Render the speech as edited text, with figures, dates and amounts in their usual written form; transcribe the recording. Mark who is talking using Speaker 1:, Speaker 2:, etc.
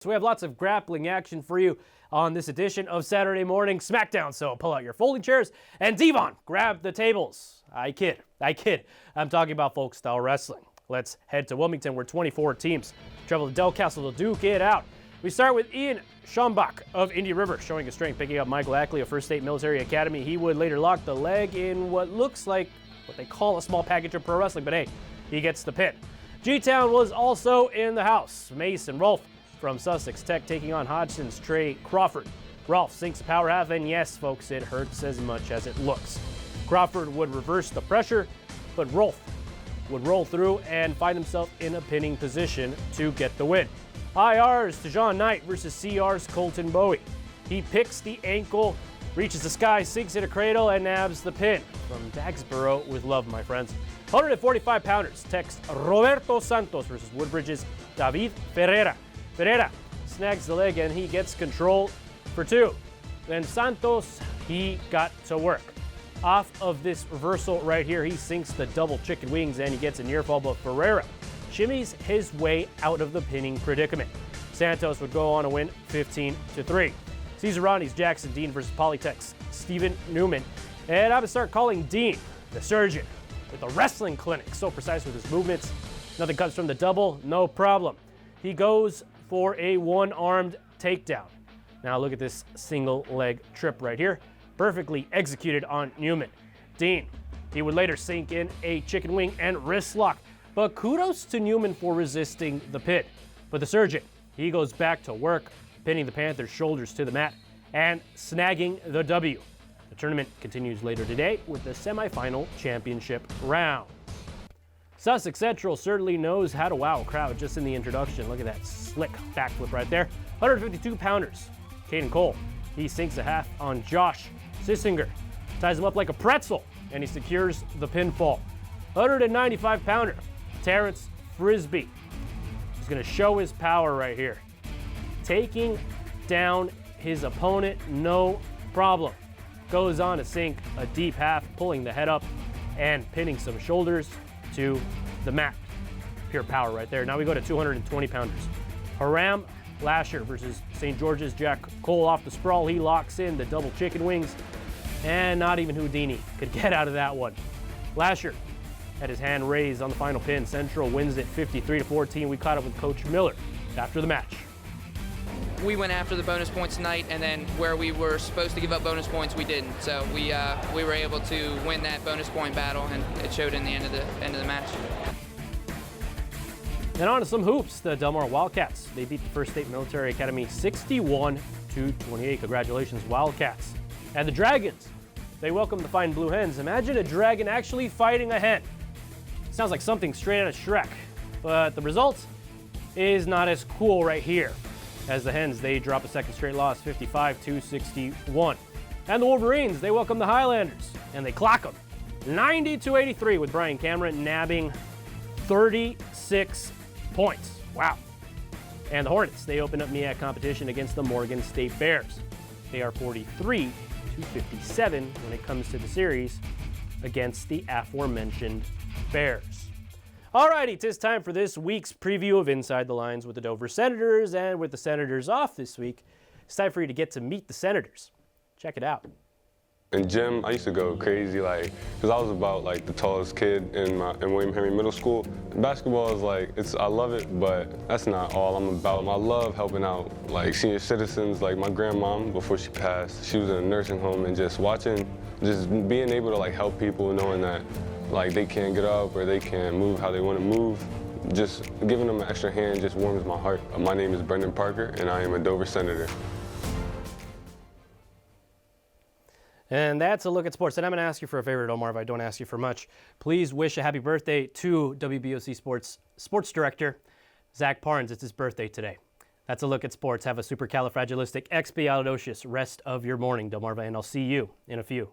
Speaker 1: So we have lots of grappling action for you on this edition of Saturday Morning SmackDown. So pull out your folding chairs and Devon, grab the tables. I kid. I'm talking about folk style wrestling. Let's head to Wilmington where 24 teams travel to Delcastle to duke it out. We start with Ian Schambach of Indian River showing his strength, picking up Michael Ackley of First State Military Academy. He would later lock the leg in what looks like what they call a small package of pro wrestling, but hey, he gets the pin. G-Town was also in the house. Mason Rolfe from Sussex Tech taking on Hodgson's Trey Crawford. Rolfe sinks a power half, and yes, folks, it hurts as much as it looks. Crawford would reverse the pressure, but Rolfe would roll through and find himself in a pinning position to get the win. IR's Tejon Knight versus CR's Colton Bowie. He picks the ankle, reaches the sky, sinks in a cradle, and nabs the pin. From Dagsboro with love, my friends. 145 pounders, text Roberto Santos versus Woodbridge's David Ferreira. Ferreira snags the leg and he gets control for two. Then Santos, he got to work. Off of this reversal right here, he sinks the double chicken wings and he gets a near fall, but Ferreira shimmies his way out of the pinning predicament. Santos would go on to win 15-3. Caesarani's Jackson Dean versus Polytech's Stephen Newman. And I'm gonna start calling Dean the surgeon with the wrestling clinic. So precise with his movements. Nothing comes from the double, no problem. He goes for a one-armed takedown. Now look at this single leg trip right here. Perfectly executed on Newman. Dean, he would later sink in a chicken wing and wrist lock. But kudos to Newman for resisting the pin. But the surgeon, he goes back to work, pinning the Panthers' shoulders to the mat and snagging the W. The tournament continues later today with the semifinal championship round. Sussex Central certainly knows how to wow a crowd just in the introduction. Look at that slick backflip right there. 152 pounders. Caden Cole, he sinks a half on Josh Sissinger. Ties him up like a pretzel, and he secures the pinfall. 195 pounder. Terrence Frisbee. He's gonna show his power right here. Taking down his opponent, no problem. Goes on to sink a deep half, pulling the head up and pinning some shoulders to the mat. Pure power right there. Now we go to 220 pounders. Haram Lasher versus St. George's Jack Cole off the sprawl. He locks in the double chicken wings, and not even Houdini could get out of that one. Lasher had his hand raised on the final pin. Central wins it 53-14. We caught up with Coach Miller after the match.
Speaker 2: We went after the bonus points tonight, and then where we were supposed to give up bonus points, we didn't. So we were able to win that bonus point battle, and it showed in the end of the match.
Speaker 1: And on to some hoops. The Delmar Wildcats, they beat the First State Military Academy 61-28. Congratulations, Wildcats. And the Dragons, they welcome the Fine Blue Hens. Imagine a dragon actually fighting a hen. Sounds like something straight out of Shrek. But the result is not as cool right here, as the Hens, they drop a second straight loss, 55-61. And the Wolverines, they welcome the Highlanders, and they clock them 90-83 with Brian Cameron nabbing 36 points. Wow. And the Hornets, they open up MEAC competition against the Morgan State Bears. They are 43-57 when it comes to the series against the aforementioned Bears. Alrighty, 'tis time for this week's preview of Inside the Lines with the Dover Senators, and with the Senators off this week, it's time for you to get to meet the Senators. Check it out.
Speaker 3: In gym, I used to go crazy, because I was about the tallest kid in William Henry Middle School. Basketball is I love it, but that's not all I'm about. I love helping out senior citizens, like my grandmom before she passed. She was in a nursing home, and just being able to help people, knowing that they can't get up or they can't move how they want to move. Just giving them an extra hand just warms my heart. My name is Brendan Parker, and I am a Dover Senator.
Speaker 1: And that's a look at sports. And I'm going to ask you for a favor, Omar, if I don't ask you for much. Please wish a happy birthday to WBOC Sports Director Zach Parnes. It's his birthday today. That's a look at sports. Have a supercalifragilistic expialidocious rest of your morning, Delmarva, and I'll see you in a few.